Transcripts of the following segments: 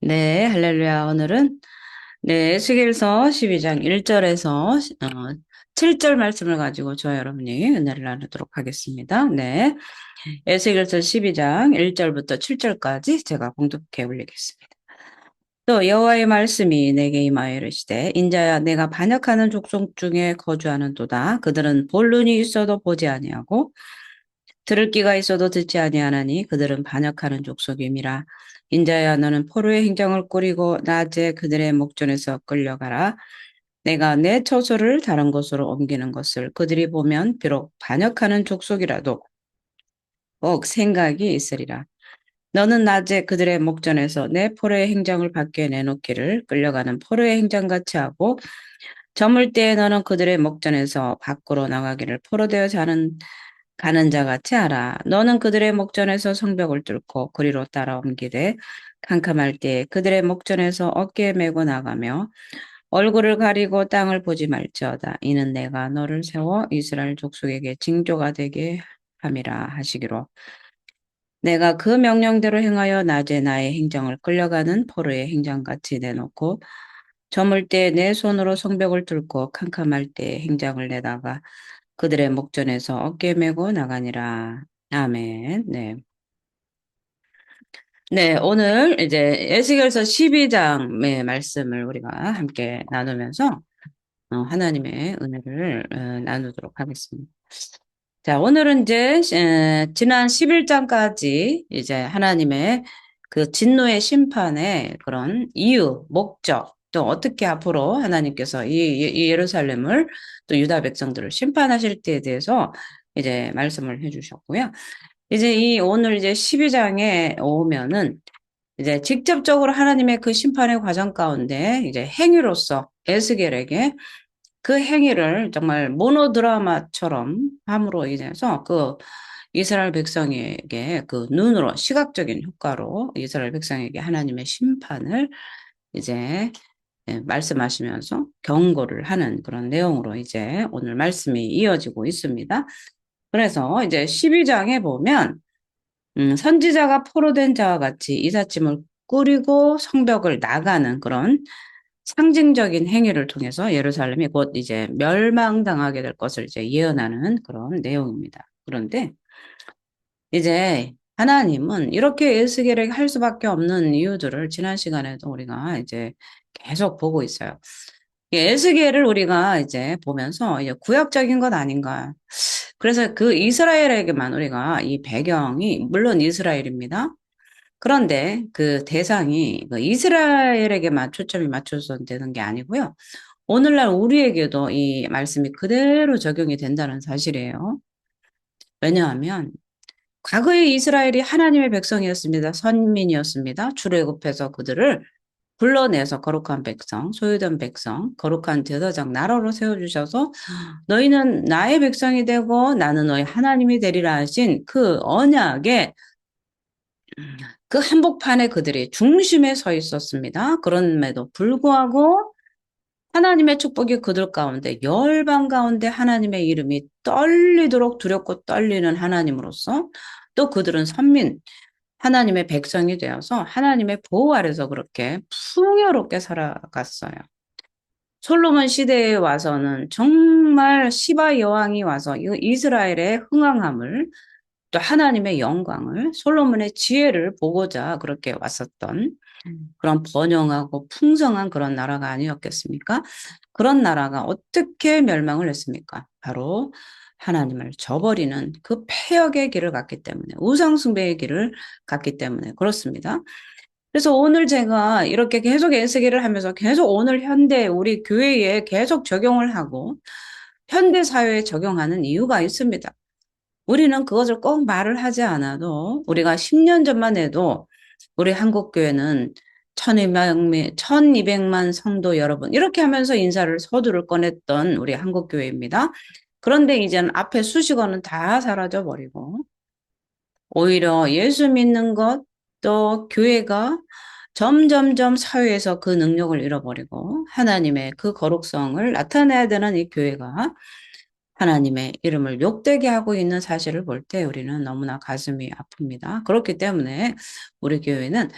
네, 할렐루야. 오늘은 에스겔서 12장 1절에서 7절 말씀을 가지고 저와 여러분이 은혜를 나누도록 하겠습니다. 네. 에스겔서 12장 1절부터 7절까지 제가 봉독해 올리겠습니다. 또 여호와의 말씀이 내게 임하여 이르시되 인자야 내가 반역하는 족속 중에 거주하는도다. 그들은 볼 눈이 있어도 보지 아니하고 들을 귀가 있어도 듣지 아니하나니 그들은 반역하는 족속임이라. 인자야 너는 포로의 행정을 꾸리고 낮에 그들의 목전에서 끌려가라. 내가 내 처소를 다른 곳으로 옮기는 것을 그들이 보면 비록 반역하는 족속이라도 꼭 생각이 있으리라. 너는 낮에 그들의 목전에서 내 포로의 행정을 밖에 내놓기를 끌려가는 포로의 행정같이 하고 저물 때에 너는 그들의 목전에서 밖으로 나가기를 포로되어 가는 자 같이 하라. 너는 그들의 목전에서 성벽을 뚫고 그리로 따라 옮기되 캄캄할 때에 그들의 목전에서 어깨에 메고 나가며 얼굴을 가리고 땅을 보지 말지어다. 이는 내가 너를 세워 이스라엘 족속에게 징조가 되게 함이라 하시기로. 내가 그 명령대로 행하여 낮에 나의 행정을 끌려가는 포로의 행장같이 내놓고 저물 때 내 손으로 성벽을 뚫고 캄캄할 때 행장을 내다가 그들의 목전에서 어깨 메고 나가니라. 아멘. 네. 네, 오늘 이제 에스겔서 12장의 말씀을 우리가 함께 나누면서 하나님의 은혜를 나누도록 하겠습니다. 자, 오늘은 이제 지난 11장까지 이제 하나님의 그 진노의 심판의 그런 이유, 목적, 또 어떻게 앞으로 하나님께서 이 예루살렘을 또 유다 백성들을 심판하실 때에 대해서 이제 말씀을 해주셨고요. 이제 오늘 이제 12장에 오면은 이제 직접적으로 하나님의 그 심판의 과정 가운데 이제 행위로서 에스겔에게 그 행위를 정말 모노드라마처럼 함으로 인해서 그 이스라엘 백성에게 그 눈으로 시각적인 효과로 이스라엘 백성에게 하나님의 심판을 이제 말씀하시면서 경고를 하는 그런 내용으로 이제 오늘 말씀이 이어지고 있습니다. 그래서 이제 12장에 보면 선지자가 포로된 자와 같이 이삿짐을 꾸리고 성벽을 나가는 그런 상징적인 행위를 통해서 예루살렘이 곧 이제 멸망당하게 될 것을 이제 예언하는 그런 내용입니다. 그런데 이제 하나님은 이렇게 에스겔에게 할 수밖에 없는 이유들을 지난 시간에도 우리가 이제 계속 보고 있어요. 에스겔을 우리가 이제 보면서 이제 구약적인 것 아닌가. 그래서 그 이스라엘에게만 우리가 이 배경이 물론 이스라엘입니다. 그런데 그 대상이 그 이스라엘에게만 초점이 맞춰서 되는 게 아니고요. 오늘날 우리에게도 이 말씀이 그대로 적용이 된다는 사실이에요. 왜냐하면 과거의 이스라엘이 하나님의 백성이었습니다. 선민이었습니다. 출애굽해서 그들을 불러내서 거룩한 백성, 소유된 백성, 거룩한 제사장 나라로 세워주셔서 너희는 나의 백성이 되고 나는 너희 하나님이 되리라 하신 그 언약에 그 한복판에 그들이 중심에 서 있었습니다. 그럼에도 불구하고 하나님의 축복이 그들 가운데 열방 가운데 하나님의 이름이 떨리도록 두렵고 떨리는 하나님으로서 또 그들은 선민 하나님의 백성이 되어서 하나님의 보호 아래서 그렇게 풍요롭게 살아갔어요. 솔로몬 시대에 와서는 정말 시바 여왕이 와서 이스라엘의 흥왕함을 또 하나님의 영광을 솔로몬의 지혜를 보고자 그렇게 왔었던 그런 번영하고 풍성한 그런 나라가 아니었겠습니까? 그런 나라가 어떻게 멸망을 했습니까? 바로 하나님을 저버리는 그 패역의 길을 갔기 때문에 우상숭배의 길을 갔기 때문에 그렇습니다. 그래서 오늘 제가 이렇게 계속 에세겔을 하면서 계속 오늘 현대 우리 교회에 계속 적용을 하고 현대 사회에 적용하는 이유가 있습니다. 우리는 그것을 꼭 말을 하지 않아도 우리가 10년 전만 해도 우리 한국교회는 1200만 성도 여러분 이렇게 하면서 인사를 서두를 꺼냈던 우리 한국교회입니다. 그런데 이제는 앞에 수식어는 다 사라져버리고 오히려 예수 믿는 것 또 교회가 점점점 사회에서 그 능력을 잃어버리고 하나님의 그 거룩성을 나타내야 되는 이 교회가 하나님의 이름을 욕되게 하고 있는 사실을 볼 때 우리는 너무나 가슴이 아픕니다. 그렇기 때문에 우리 교회는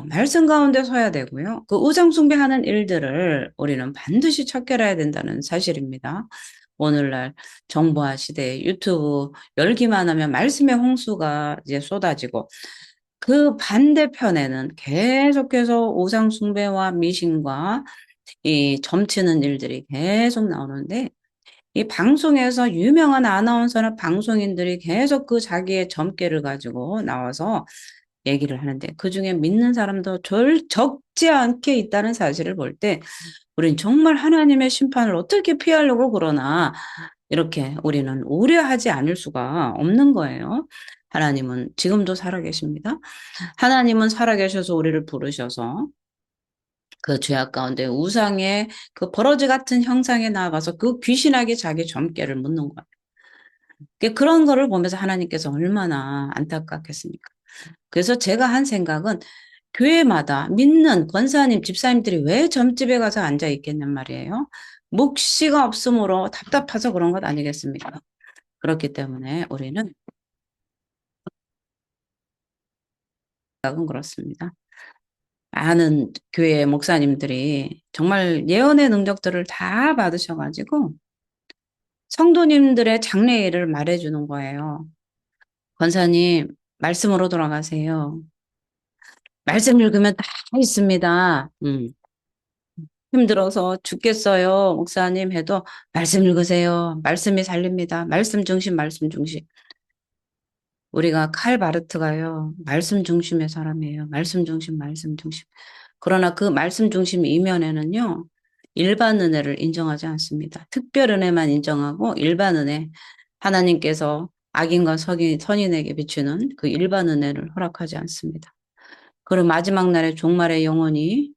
말씀 가운데 서야 되고요. 그 우상숭배하는 일들을 우리는 반드시 척결해야 된다는 사실입니다. 오늘날 정보화 시대에 유튜브 열기만 하면 말씀의 홍수가 이제 쏟아지고 그 반대편에는 계속해서 우상숭배와 미신과 이 점치는 일들이 계속 나오는데 이 방송에서 유명한 아나운서나 방송인들이 계속 그 자기의 점괘를 가지고 나와서 얘기를 하는데 그중에 믿는 사람도 적지 않게 있다는 사실을 볼 때 우린 정말 하나님의 심판을 어떻게 피하려고 그러나 이렇게 우리는 우려하지 않을 수가 없는 거예요. 하나님은 지금도 살아계십니다. 하나님은 살아계셔서 우리를 부르셔서 그 죄악 가운데 우상의 그 버러지 같은 형상에 나아가서 그 귀신에게 자기 점괘를 묻는 거예요. 그런 거를 보면서 하나님께서 얼마나 안타깝겠습니까? 그래서 제가 한 생각은 교회마다 믿는 권사님, 집사님들이 왜 점집에 가서 앉아 있겠냔 말이에요. 묵시가 없으므로 답답해서 그런 것 아니겠습니까? 그렇기 때문에 우리는 생각은 그렇습니다. 많은 교회 목사님들이 정말 예언의 능력들을 다 받으셔가지고 성도님들의 장래일을 말해주는 거예요. 권사님, 말씀으로 돌아가세요. 말씀 읽으면 다 있습니다. 힘들어서 죽겠어요. 목사님 해도 말씀 읽으세요. 말씀이 살립니다. 말씀 중심, 말씀 중심. 우리가 칼 바르트가요. 말씀 중심의 사람이에요. 말씀 중심, 말씀 중심. 그러나 그 말씀 중심 이면에는요. 일반 은혜를 인정하지 않습니다. 특별 은혜만 인정하고 일반 은혜, 하나님께서 악인과 선인에게 비추는 그 일반 은혜를 허락하지 않습니다. 그리고 마지막 날에 종말의 영혼이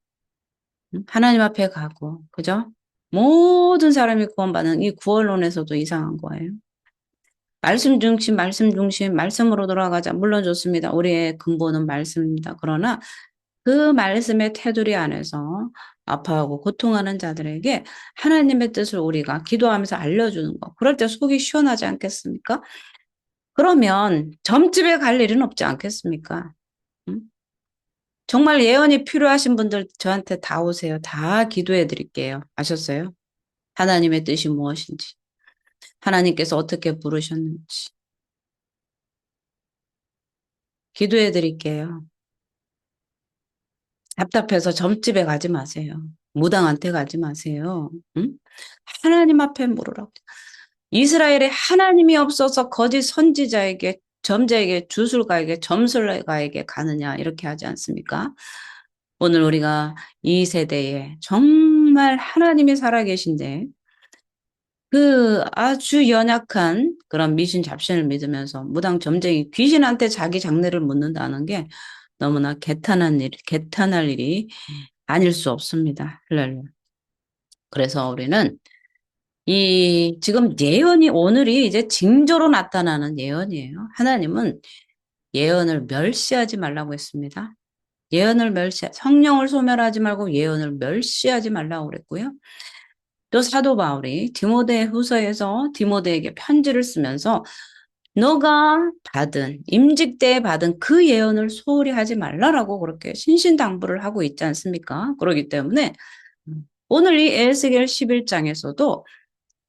하나님 앞에 가고, 그죠? 모든 사람이 구원받는 이 구원론에서도 이상한 거예요. 말씀 중심, 말씀 중심, 말씀으로 돌아가자. 물론 좋습니다. 우리의 근본은 말씀입니다. 그러나 그 말씀의 테두리 안에서 아파하고 고통하는 자들에게 하나님의 뜻을 우리가 기도하면서 알려주는 거. 그럴 때 속이 시원하지 않겠습니까? 그러면 점집에 갈 일은 없지 않겠습니까? 응? 정말 예언이 필요하신 분들 저한테 다 오세요. 다 기도해 드릴게요. 아셨어요? 하나님의 뜻이 무엇인지, 하나님께서 어떻게 부르셨는지 기도해 드릴게요. 답답해서 점집에 가지 마세요. 무당한테 가지 마세요. 응? 하나님 앞에 물으라고. 이스라엘에 하나님이 없어서 거짓 선지자에게, 점자에게, 주술가에게, 점술가에게 가느냐 이렇게 하지 않습니까? 오늘 우리가 이 세대에 정말 하나님이 살아계신데 그 아주 연약한 그런 미신 잡신을 믿으면서 무당 점쟁이 귀신한테 자기 장래를 묻는다는 게 너무나 개탄할 일이 아닐 수 없습니다. 할렐루야. 그래서 우리는 이 지금 예언이 오늘이 이제 징조로 나타나는 예언이에요. 하나님은 예언을 멸시하지 말라고 했습니다. 성령을 소멸하지 말고 예언을 멸시하지 말라고 그랬고요. 또 사도 바울이 디모데 후서에서 디모데에게 편지를 쓰면서 너가 임직 때 받은 그 예언을 소홀히 하지 말라라고 그렇게 신신당부를 하고 있지 않습니까? 그렇기 때문에 오늘 이 에스겔 11장에서도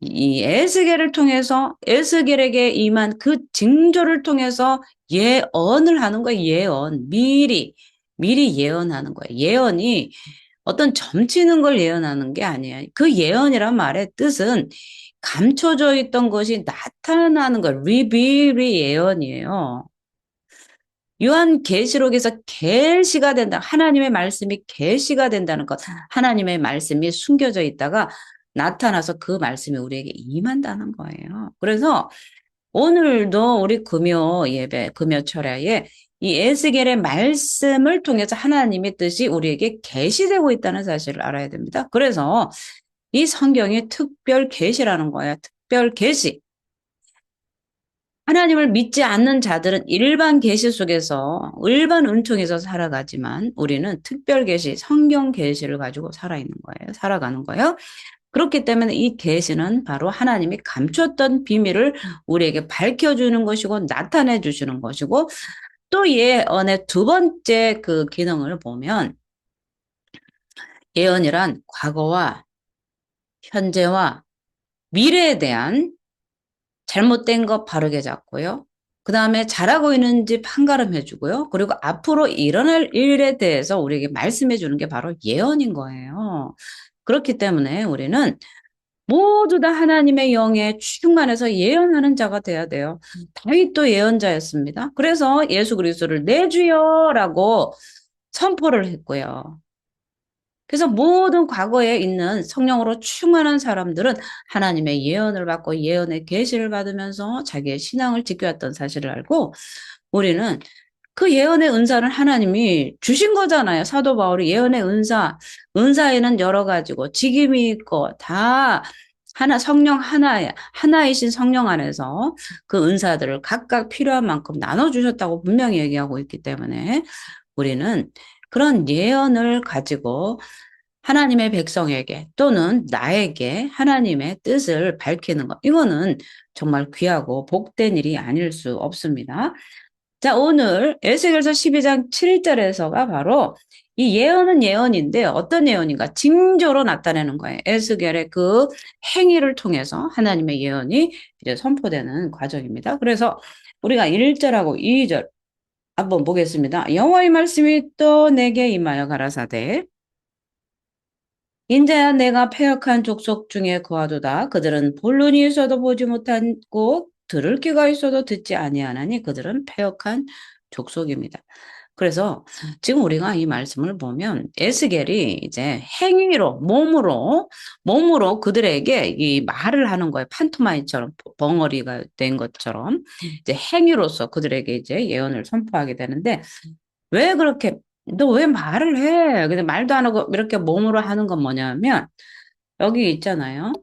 이 에스겔을 통해서 에스겔에게 임한 그 징조를 통해서 예언을 하는 거예요. 미리 예언하는 거예요. 예언이 어떤 점치는 걸 예언하는 게 아니에요. 그 예언이란 말의 뜻은 감춰져 있던 것이 나타나는 거, 리빌이 예언이에요. 요한계시록에서 계시가 된다. 하나님의 말씀이 계시가 된다는 것. 하나님의 말씀이 숨겨져 있다가 나타나서 그 말씀이 우리에게 임한다는 거예요. 그래서 오늘도 우리 금요 예배, 금요 철야에 이 에스겔의 말씀을 통해서 하나님의 뜻이 우리에게 계시되고 있다는 사실을 알아야 됩니다. 그래서 이 성경이 특별 계시라는 거예요. 특별 계시. 하나님을 믿지 않는 자들은 일반 계시 속에서 일반 은총에서 살아가지만 우리는 특별 계시, 성경 계시를 가지고 살아있는 거예요. 살아가는 거예요. 그렇기 때문에 이 계시는 바로 하나님이 감췄던 비밀을 우리에게 밝혀주는 것이고 나타내 주시는 것이고 또 예언의 두 번째 그 기능을 보면 예언이란 과거와 현재와 미래에 대한 잘못된 거 바르게 잡고요. 그 다음에 잘하고 있는지 판가름해 주고요. 그리고 앞으로 일어날 일에 대해서 우리에게 말씀해 주는 게 바로 예언인 거예요. 그렇기 때문에 우리는 모두 다 하나님의 영에 충만해서 예언하는 자가 돼야 돼요. 다윗도 예언자였습니다. 그래서 예수 그리스도를 내 주여라고 선포를 했고요. 그래서 모든 과거에 있는 성령으로 충만한 사람들은 하나님의 예언을 받고 예언의 계시를 받으면서 자기의 신앙을 지켜왔던 사실을 알고 우리는 그 예언의 은사는 하나님이 주신 거잖아요. 사도 바울이 예언의 은사에는 여러 가지고 직임이 있고 다 하나, 성령 하나이신 성령 안에서 그 은사들을 각각 필요한 만큼 나눠주셨다고 분명히 얘기하고 있기 때문에 우리는 그런 예언을 가지고 하나님의 백성에게 또는 나에게 하나님의 뜻을 밝히는 것. 이거는 정말 귀하고 복된 일이 아닐 수 없습니다. 자, 오늘 에스겔서 12장 7절에서가 바로 이 예언은 예언인데 어떤 예언인가? 징조로 나타내는 거예요. 에스겔의 그 행위를 통해서 하나님의 예언이 이제 선포되는 과정입니다. 그래서 우리가 1절하고 2절 한번 보겠습니다. 여호와의 말씀이 또 내게 임하여 가라사대 인자야 내가 패역한 족속 중에 거하도다. 그들은 볼 눈이 있어도 보지 못하고 들을 귀가 있어도 듣지 아니하나니 그들은 패역한 족속입니다. 그래서 지금 우리가 이 말씀을 보면 에스겔이 이제 행위로 몸으로 그들에게 이 말을 하는 거예요. 판토마이처럼 벙어리가 된 것처럼 이제 행위로서 그들에게 이제 예언을 선포하게 되는데 왜 그렇게 너 왜 말을 해? 근데 말도 안 하고 이렇게 몸으로 하는 건 뭐냐면 여기 있잖아요.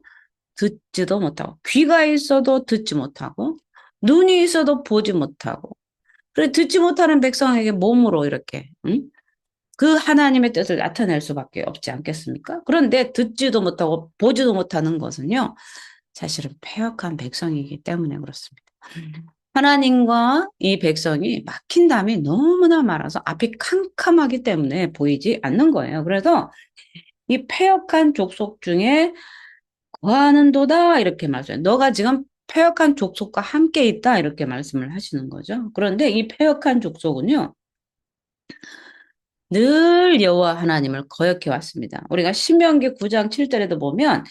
듣지도 못하고 귀가 있어도 듣지 못하고 눈이 있어도 보지 못하고 그래 듣지 못하는 백성에게 몸으로 이렇게 응? 그 하나님의 뜻을 나타낼 수밖에 없지 않겠습니까? 그런데 듣지도 못하고 보지도 못하는 것은요. 사실은 패역한 백성이기 때문에 그렇습니다. 하나님과 이 백성이 막힌 담이 너무나 많아서 앞이 캄캄하기 때문에 보이지 않는 거예요. 그래서 이 패역한 족속 중에 거하는도다 이렇게 말해요. 너가 지금 패역한 족속과 함께 있다 이렇게 말씀을 하시는 거죠. 그런데 이 패역한 족속은요. 늘 여호와 하나님을 거역해 왔습니다. 우리가 신명기 9장 7절에도 보면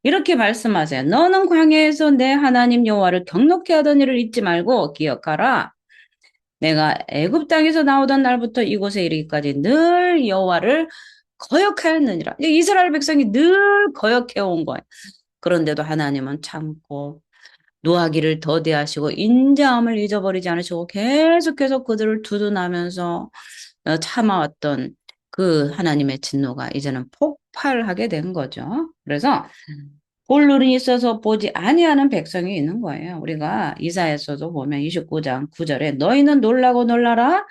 이렇게 말씀하세요. 너는 광야에서 내 하나님 여호와를 경노케 하던 일을 잊지 말고 기억하라. 내가 애굽 땅에서 나오던 날부터 이곳에 이르기까지 늘 여호와를 거역하였느니라. 이스라엘 백성이 늘 거역해 온 거예요. 그런데도 하나님은 참고 노하기를 더디하시고 인자함을 잊어버리지 않으시고 계속해서 그들을 두둔하면서 참아왔던 그 하나님의 진노가 이제는 폭발하게 된 거죠. 그래서 볼 눈이 있어서 보지 아니하는 백성이 있는 거예요. 우리가 이사야서도 보면 29장 9절에 너희는 놀라고 놀라라.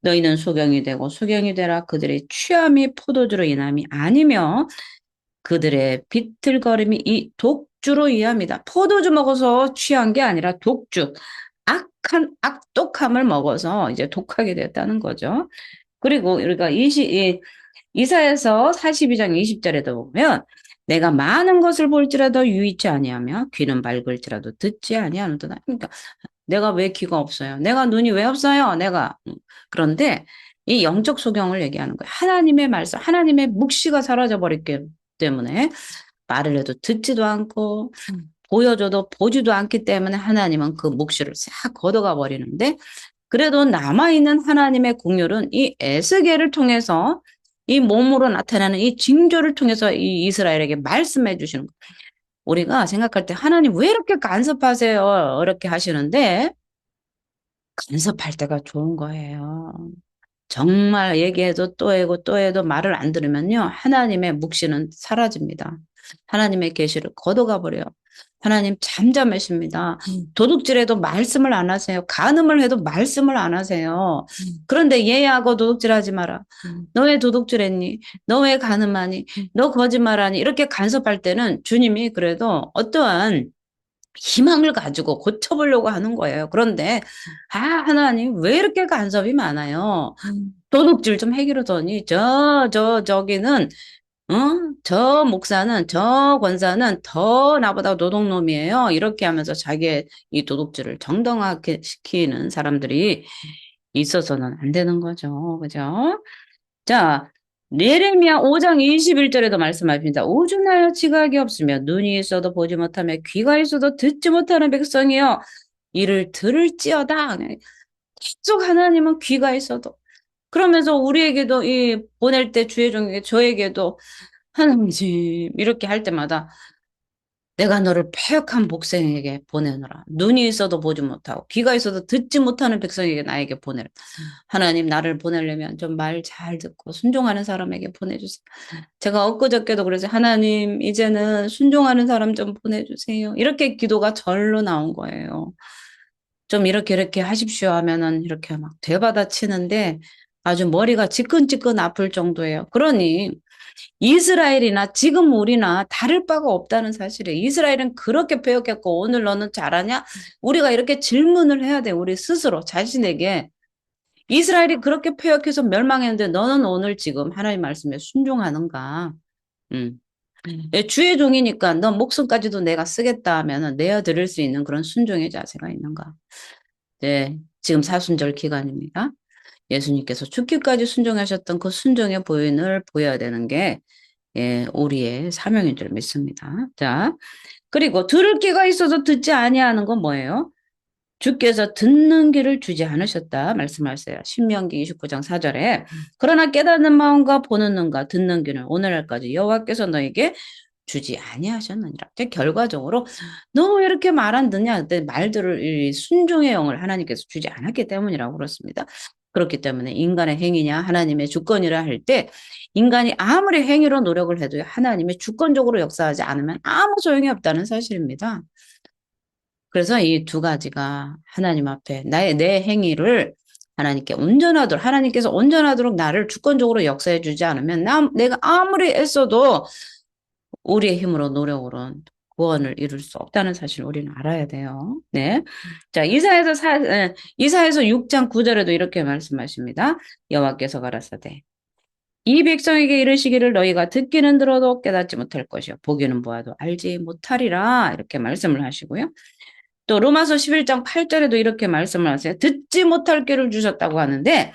너희는 소경이 되고 소경이 되라. 그들의 취함이 포도주로 인함이 아니며 그들의 비틀거림이 이 독주로 인함이다. 포도주 먹어서 취한 게 아니라 독주. 악한 악독함을 먹어서 이제 독하게 됐다는 거죠. 그리고 우리가 이사야서 42장 20절에도 보면 내가 많은 것을 볼지라도 유의치 아니하며 귀는 밝을지라도 듣지 아니하는도다. 그러니까 내가 왜 귀가 없어요? 내가 눈이 왜 없어요? 내가 그런데 이 영적 소경을 얘기하는 거예요. 하나님의 말씀, 하나님의 묵시가 사라져 버렸기 때문에 말을 해도 듣지도 않고 보여줘도 보지도 않기 때문에 하나님은 그 묵시를 싹 걷어가 버리는데 그래도 남아있는 하나님의 국률은 이 에스겔을 통해서 이 몸으로 나타나는 이 징조를 통해서 이 이스라엘에게 말씀해 주시는 거예요. 우리가 생각할 때 하나님 왜 이렇게 간섭하세요? 이렇게 하시는데 간섭할 때가 좋은 거예요. 정말 얘기해도 또 해고 또 해도 말을 안 들으면요. 하나님의 묵시는 사라집니다. 하나님의 계시를 걷어가 버려요. 하나님 잠잠하십니다. 도둑질해도 말씀을 안 하세요. 간음을 해도 말씀을 안 하세요. 그런데 얘하고 도둑질하지 마라. 너 왜 도둑질했니? 너 왜 간음하니? 너 거짓말하니? 이렇게 간섭할 때는 주님이 그래도 어떠한 희망을 가지고 고쳐보려고 하는 거예요. 그런데, 하나님, 왜 이렇게 간섭이 많아요? 도둑질 좀 해결하더니, 저기는, 어? 저 목사는, 저 권사는 더 나보다 도둑놈이에요. 이렇게 하면서 자기의 이 도둑질을 정당화게 시키는 사람들이 있어서는 안 되는 거죠. 그죠? 자, 예레미야 5장 21절에도 말씀하십니다. 오죽하여 지각이 없으며 눈이 있어도 보지 못하며 귀가 있어도 듣지 못하는 백성이여 이를 들을지어다. 계속 하나님은 귀가 있어도 그러면서 우리에게도 이 보낼 때 주의 종에게 저에게도 하나님 이렇게 할 때마다 내가 너를 패역한 복생에게 보내노라. 눈이 있어도 보지 못하고 귀가 있어도 듣지 못하는 백성에게 나에게 보내라. 하나님 나를 보내려면 좀 말 잘 듣고 순종하는 사람에게 보내주세요. 제가 엊그저께도 그래서 하나님 이제는 순종하는 사람 좀 보내주세요. 이렇게 기도가 절로 나온 거예요. 좀 이렇게 하십시오 하면은 이렇게 막 되받아치는데 아주 머리가 지끈지끈 아플 정도예요. 그러니 이스라엘이나 지금 우리나 다를 바가 없다는 사실이에요. 이스라엘은 그렇게 배웠겠고 오늘 너는 잘하냐? 우리가 이렇게 질문을 해야 돼. 우리 스스로 자신에게. 이스라엘이 그렇게 패역해서 멸망했는데 너는 오늘 지금 하나님 말씀에 순종하는가? 음. 예, 주의 종이니까 너 목숨까지도 내가 쓰겠다 하면은 내어 드릴 수 있는 그런 순종의 자세가 있는가? 네, 지금 사순절 기간입니다. 예수님께서 죽기까지 순종하셨던 그 순종의 보인을 보여야 되는 게 예, 우리의 사명인 줄 믿습니다. 자, 그리고 들을 귀가 있어서 듣지 아니하는 건 뭐예요? 주께서 듣는 귀를 주지 않으셨다 말씀하세요. 신명기 29장 4절에 그러나 깨닫는 마음과 보는 눈과 듣는 귀는 오늘날까지 여호와께서 너에게 주지 아니하셨느니라. 결과적으로 너 왜 이렇게 말 안 듣냐? 그때 말들을 이 순종의 영을 하나님께서 주지 않았기 때문이라고 그렇습니다. 그렇기 때문에 인간의 행위냐 하나님의 주권이라 할 때 인간이 아무리 행위로 노력을 해도 하나님의 주권적으로 역사하지 않으면 아무 소용이 없다는 사실입니다. 그래서 이 두 가지가 하나님 앞에 내 행위를 하나님께 온전하도록 하나님께서 온전하도록 나를 주권적으로 역사해 주지 않으면 내가 아무리 애써도 우리의 힘으로 노력으로는 구원을 이룰 수 없다는 사실을 우리는 알아야 돼요. 네. 자, 이사에서 6장 9절에도 이렇게 말씀하십니다. 여호와께서 가라사대 이 백성에게 이르시기를 너희가 듣기는 들어도 깨닫지 못할 것이요 보기는 보아도 알지 못하리라 이렇게 말씀을 하시고요. 또 로마서 11장 8절에도 이렇게 말씀을 하세요. 듣지 못할 귀를 주셨다고 하는데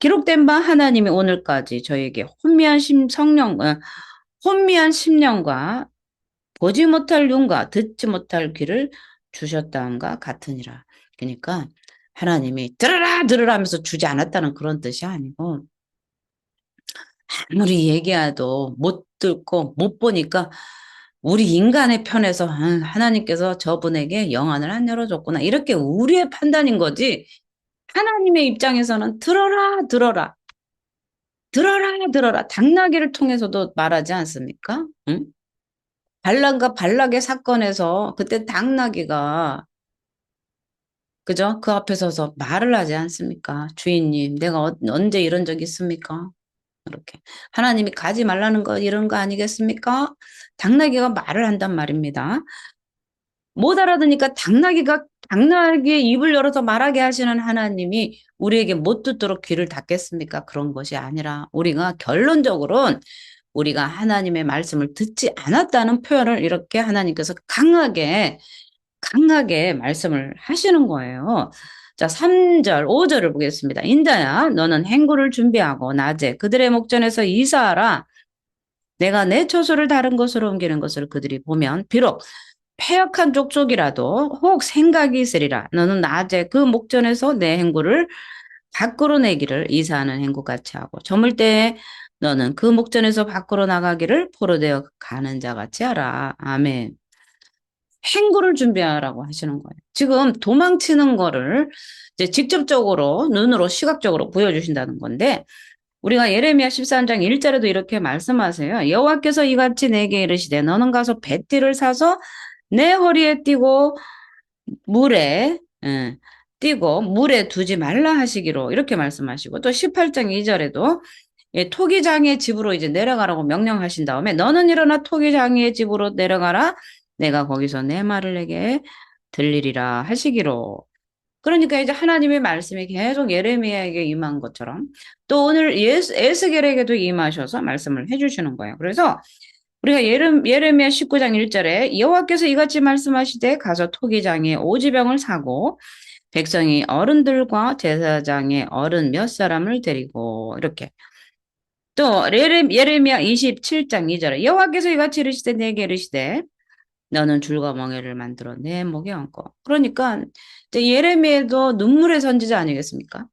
기록된 바 하나님이 오늘까지 저에게 혼미한 심령과 보지 못할 눈과 듣지 못할 귀를 주셨다함과 같으니라. 그러니까 하나님이 들으라 들으라 하면서 주지 않았다는 그런 뜻이 아니고 아무리 얘기해도 못 듣고 못 보니까 우리 인간의 편에서 하나님께서 저분에게 영안을 안 열어줬구나. 이렇게 우리의 판단인 거지. 하나님의 입장에서는 들어라, 들어라. 들어라, 들어라. 당나귀를 통해서도 말하지 않습니까? 응? 발람과 발락의 사건에서 그때 당나귀가 그죠? 그 앞에 서서 말을 하지 않습니까? 주인님, 내가 언제 이런 적 있습니까? 이렇게. 하나님이 가지 말라는 거 이런 거 아니겠습니까? 당나귀가 말을 한단 말입니다. 못 알아듣으니까 당나귀의 입을 열어서 말하게 하시는 하나님이 우리에게 못 듣도록 귀를 닫겠습니까? 그런 것이 아니라 우리가 결론적으로는 우리가 하나님의 말씀을 듣지 않았다는 표현을 이렇게 하나님께서 강하게 말씀을 하시는 거예요. 자, 3절, 5절을 보겠습니다. 인자야, 너는 행구를 준비하고 낮에 그들의 목전에서 이사하라. 내가 내 처소를 다른 곳으로 옮기는 것을 그들이 보면 비록 패역한 족속이라도 혹 생각이 있으리라. 너는 낮에 그 목전에서 내 행구를 밖으로 내기를 이사하는 행구 같이 하고 저물 때에 너는 그 목전에서 밖으로 나가기를 포로되어 가는 자 같이 하라. 아멘. 행구를 준비하라고 하시는 거예요. 지금 도망치는 거를 이제 직접적으로 눈으로 시각적으로 보여주신다는 건데 우리가 예레미야 13장 1절에도 이렇게 말씀하세요. 여호와께서 이같이 내게 이르시되 너는 가서 배띠를 사서 내 허리에 띠고 물에 띠고 물에 두지 말라 하시기로 이렇게 말씀하시고 또 18장 2절에도 토기장의 집으로 이제 내려가라고 명령하신 다음에 너는 일어나 토기장의 집으로 내려가라 내가 거기서 내 말을 내게 들리리라 하시기로. 그러니까 이제 하나님의 말씀이 계속 예레미야에게 임한 것처럼 또 오늘 에스겔에게도 임하셔서 말씀을 해주시는 거예요. 그래서 우리가 예레미야 19장 1절에 여호와께서 이같이 말씀하시되 가서 토기장에 오지병을 사고 백성이 어른들과 제사장의 어른 몇 사람을 데리고 이렇게 또 예레미야 27장 2절에 여호와께서 이같이 이르시되 내게 이르시되 너는 줄과 멍에를 만들어 내 목에 얹고. 그러니까 이제 예레미야도 눈물의 선지자 아니겠습니까?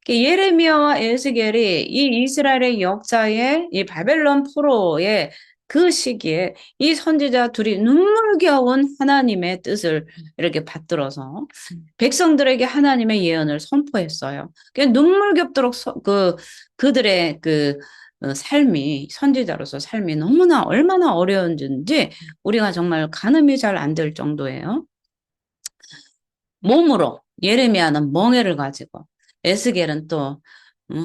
예레미야와 에스겔이 이 이스라엘의 역사에 이 바벨론 포로의 그 시기에 이 선지자 둘이 눈물겨운 하나님의 뜻을 이렇게 받들어서 백성들에게 하나님의 예언을 선포했어요. 눈물겹도록 그들의 삶이 선지자로서 삶이 너무나 얼마나 어려운지 우리가 정말 가늠이 잘 안 될 정도예요. 몸으로 예레미야는 멍에를 가지고 에스겔은 또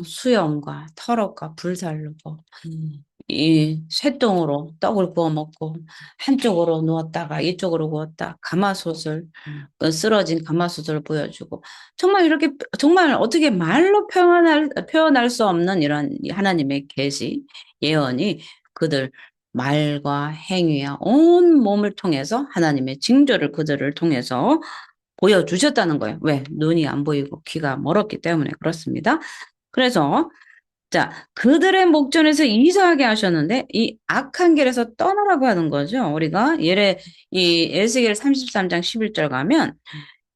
수염과 털옷과 불살르고 이 쇠똥으로 떡을 구워 먹고 한쪽으로 누웠다가 이쪽으로 구웠다 가마솥을 쓰러진 가마솥을 보여주고 정말 이렇게 정말 어떻게 말로 표현할 수 없는 이런 하나님의 계시 예언이 그들 말과 행위와 온 몸을 통해서 하나님의 징조를 그들을 통해서 보여주셨다는 거예요. 왜? 눈이 안 보이고 귀가 멀었기 때문에 그렇습니다. 그래서 자, 그들의 목전에서 이사하게 하셨는데 이 악한 길에서 떠나라고 하는 거죠. 우리가 이 에스겔 33장 11절 가면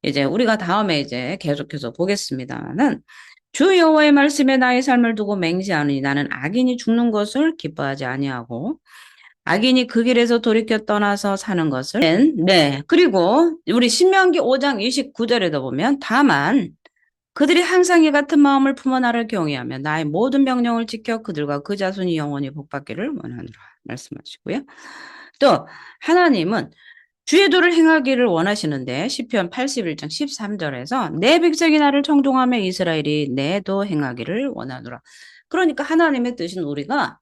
이제 우리가 다음에 이제 계속해서 보겠습니다만은 주 여호와의 말씀에 나의 삶을 두고 맹세하노니 나는 악인이 죽는 것을 기뻐하지 아니하고 악인이 그 길에서 돌이켜 떠나서 사는 것을 네. 그리고 우리 신명기 5장 29절에도 보면 다만 그들이 항상 이 같은 마음을 품어 나를 경외하며 나의 모든 명령을 지켜 그들과 그 자손이 영원히 복받기를 원하노라 말씀하시고요. 또 하나님은 주의 도를 행하기를 원하시는데 시편 81장 13절에서 내 백성이 나를 청종하며 이스라엘이 내 도 행하기를 원하노라. 그러니까 하나님의 뜻은 우리가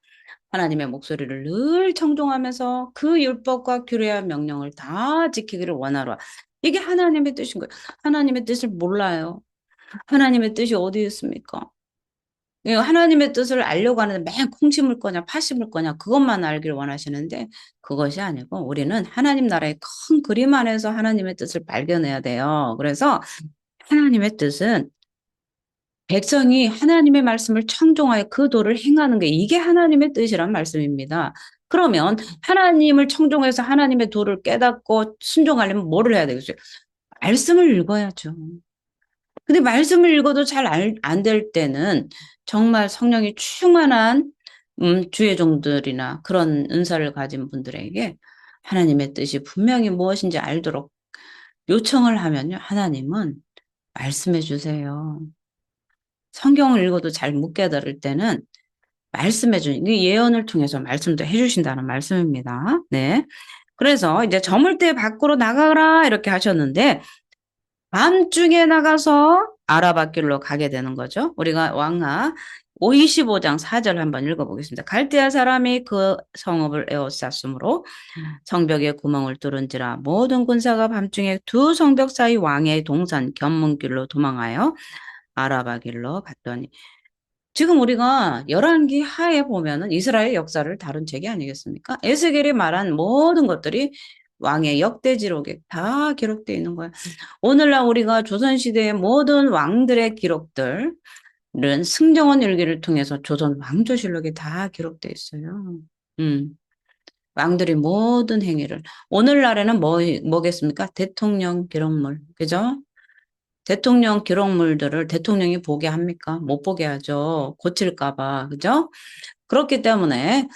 하나님의 목소리를 늘 청종하면서 그 율법과 규례와 명령을 다 지키기를 원하노라. 이게 하나님의 뜻인 거예요. 하나님의 뜻을 몰라요. 하나님의 뜻이 어디 있습니까? 하나님의 뜻을 알려고 하는데 맨 콩 심을 거냐, 팥 심을 거냐, 그것만 알기를 원하시는데 그것이 아니고 우리는 하나님 나라의 큰 그림 안에서 하나님의 뜻을 발견해야 돼요. 그래서 하나님의 뜻은 백성이 하나님의 말씀을 청종하여 그 도를 행하는 게 이게 하나님의 뜻이란 말씀입니다. 그러면 하나님을 청종해서 하나님의 도를 깨닫고 순종하려면 뭐를 해야 되겠어요? 말씀을 읽어야죠. 근데 말씀을 읽어도 잘 안 될 때는 정말 성령이 충만한 주의 종들이나 그런 은사를 가진 분들에게 하나님의 뜻이 분명히 무엇인지 알도록 요청을 하면요. 하나님은 말씀해 주세요. 성경을 읽어도 잘 못 깨달을 때는 말씀해 주는 이 예언을 통해서 말씀도 해 주신다는 말씀입니다. 네. 그래서 이제 저물 때 밖으로 나가라 이렇게 하셨는데 밤중에 나가서 아라바 길로 가게 되는 거죠. 우리가 왕하 25장 4절 한번 읽어보겠습니다. 갈대아 사람이 그 성읍을 에워쌌으므로 성벽에 구멍을 뚫은지라 모든 군사가 밤중에 두 성벽 사이 왕의 동산 견문길로 도망하여 아라바 길로 갔더니 지금 우리가 열왕기 하에 보면은 이스라엘 역사를 다룬 책이 아니겠습니까? 에스겔이 말한 모든 것들이 왕의 역대지록에 다 기록되어 있는 거예요. 오늘날 우리가 조선시대의 모든 왕들의 기록들은 승정원 일기를 통해서 조선 왕조실록에 다 기록되어 있어요. 왕들이 모든 행위를. 오늘날에는 뭐겠습니까? 대통령 기록물. 그죠? 대통령 기록물들을 대통령이 보게 합니까? 못 보게 하죠. 고칠까봐. 그죠? 그렇기 때문에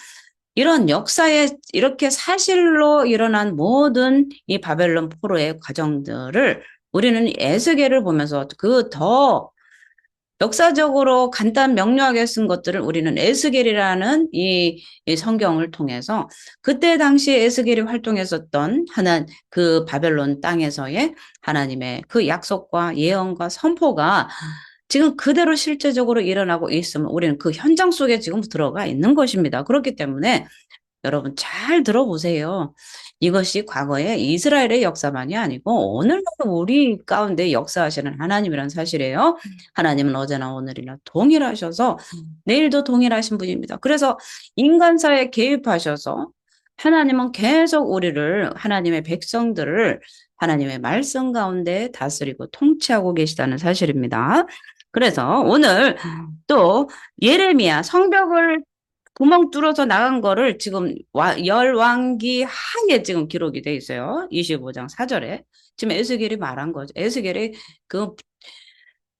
이런 역사에 이렇게 사실로 일어난 모든 이 바벨론 포로의 과정들을 우리는 에스겔을 보면서 그 더 역사적으로 간단 명료하게 쓴 것들을 우리는 에스겔이라는 이 성경을 통해서 그때 당시 에스겔이 활동했었던 그 바벨론 땅에서의 하나님의 그 약속과 예언과 선포가 지금 그대로 실제적으로 일어나고 있으면 우리는 그 현장 속에 지금 들어가 있는 것입니다. 그렇기 때문에 여러분 잘 들어보세요. 이것이 과거의 이스라엘의 역사만이 아니고 오늘날도 우리 가운데 역사하시는 하나님이란 사실이에요. 하나님은 어제나 오늘이나 동일하셔서 내일도 동일하신 분입니다. 그래서 인간사에 개입하셔서 하나님은 계속 우리를 하나님의 백성들을 하나님의 말씀 가운데 다스리고 통치하고 계시다는 사실입니다. 그래서 오늘 또 예레미야 성벽을 구멍 뚫어서 나간 거를 지금 열왕기 하에 지금 기록이 돼 있어요. 25장 4절에. 지금 에스겔이 말한 거죠. 에스겔이 그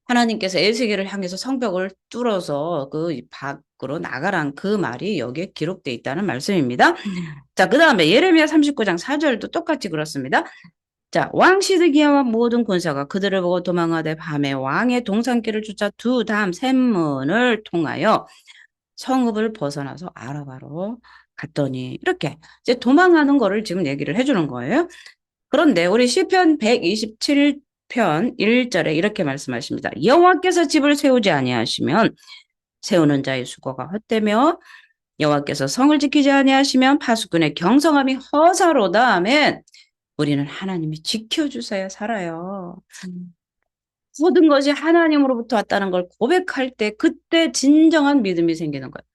하나님께서 에스겔을 향해서 성벽을 뚫어서 그 밖으로 나가란 그 말이 여기에 기록돼 있다는 말씀입니다. 자, 그 다음에 예레미야 39장 4절도 똑같이 그렇습니다. 자, 왕 시드기야와 모든 군사가 그들을 보고 도망하되 밤에 왕의 동산길을 쫓아 두 담 샘문을 통하여 성읍을 벗어나서 아라바로 갔더니 이렇게 이제 도망하는 거를 지금 얘기를 해주는 거예요. 그런데 우리 시편 127편 1절에 이렇게 말씀하십니다. 여호와께서 집을 세우지 아니하시면 세우는 자의 수고가 헛되며 여호와께서 성을 지키지 아니하시면 파수꾼의 경성함이 허사로다 하면 우리는 하나님이 지켜주셔야 살아요. 모든 것이 하나님으로부터 왔다는 걸 고백할 때 그때 진정한 믿음이 생기는 거예요.